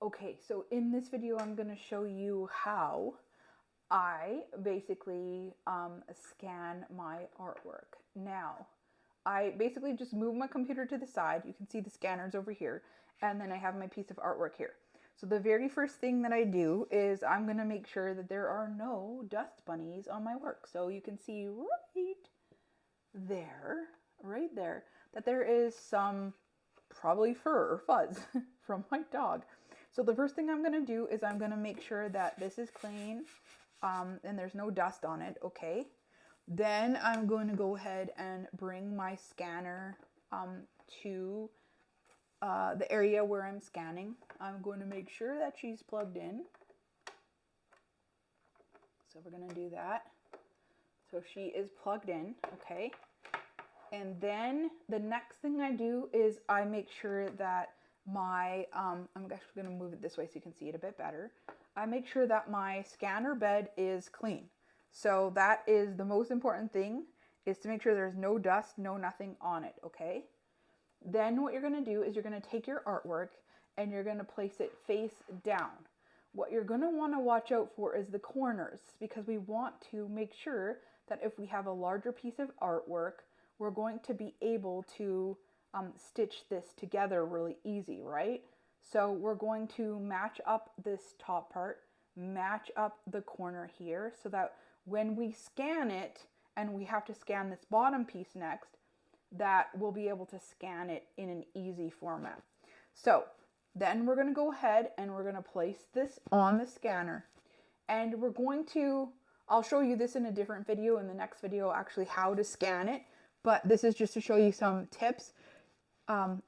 Okay, so in this video, I'm going to show you how I basically scan my artwork. Now, I basically just move my computer to the side. You can see the scanners over here, and then I have my piece of artwork here. So the very first thing that I do is I'm going to make sure that there are no dust bunnies on my work. So you can see right there, that there is some probably fur or fuzz from my dog. So the first thing I'm going to do is I'm going to make sure that this is clean and there's no dust on it, okay? Then I'm going to go ahead and bring my scanner to the area where I'm scanning. I'm going to make sure that she's plugged in. So we're going to do that. So she is plugged in, okay? And then the next thing I do is I make sure that my, I'm actually going to move it this way so you can see it a bit better. I make sure that my scanner bed is clean. So that is the most important thing, is to make sure there's no dust, no nothing on it, okay? Then what you're going to do is you're going to take your artwork and you're going to place it face down. What you're going to want to watch out for is the corners, because we want to make sure that if we have a larger piece of artwork, we're going to be able to stitch this together really easy, right? So we're going to match up this top part, match up the corner here, so that when we scan it and we have to scan this bottom piece next, that we'll be able to scan it in an easy format. So then we're going to go ahead and we're going to place this on the scanner, and we're going to, I'll show you this in a different video, in the next video, actually how to scan it, but this is just to show you some tips.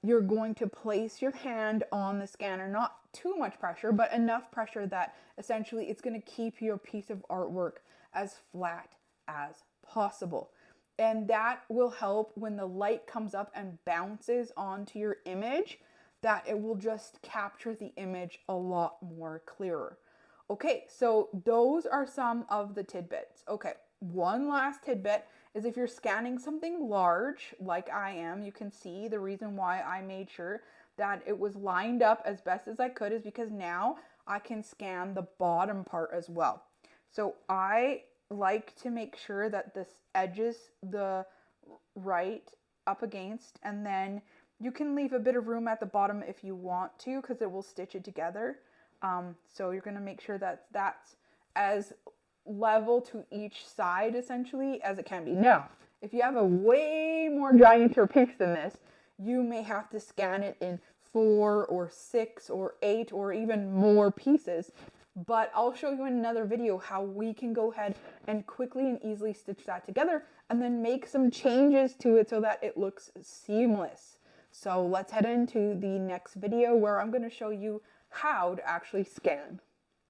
You're going to place your hand on the scanner, not too much pressure, but enough pressure that essentially it's going to keep your piece of artwork as flat as possible. And that will help when the light comes up and bounces onto your image, that it will just capture the image a lot more clearer. Okay, so those are some of the tidbits. Okay, one last tidbit is if you're scanning something large, like I am, you can see the reason why I made sure that it was lined up as best as I could is because now I can scan the bottom part as well. So I like to make sure that this edges the right up against, and then you can leave a bit of room at the bottom if you want to, because it will stitch it together. So you're going to make sure that that's as level to each side essentially as it can be. Now, if you have a way more gianter piece than this, you may have to scan it in 4 or 6 or 8 or even more pieces. But I'll show you in another video how we can go ahead and quickly and easily stitch that together and then make some changes to it so that it looks seamless. So let's head into the next video where I'm going to show you how to actually scan.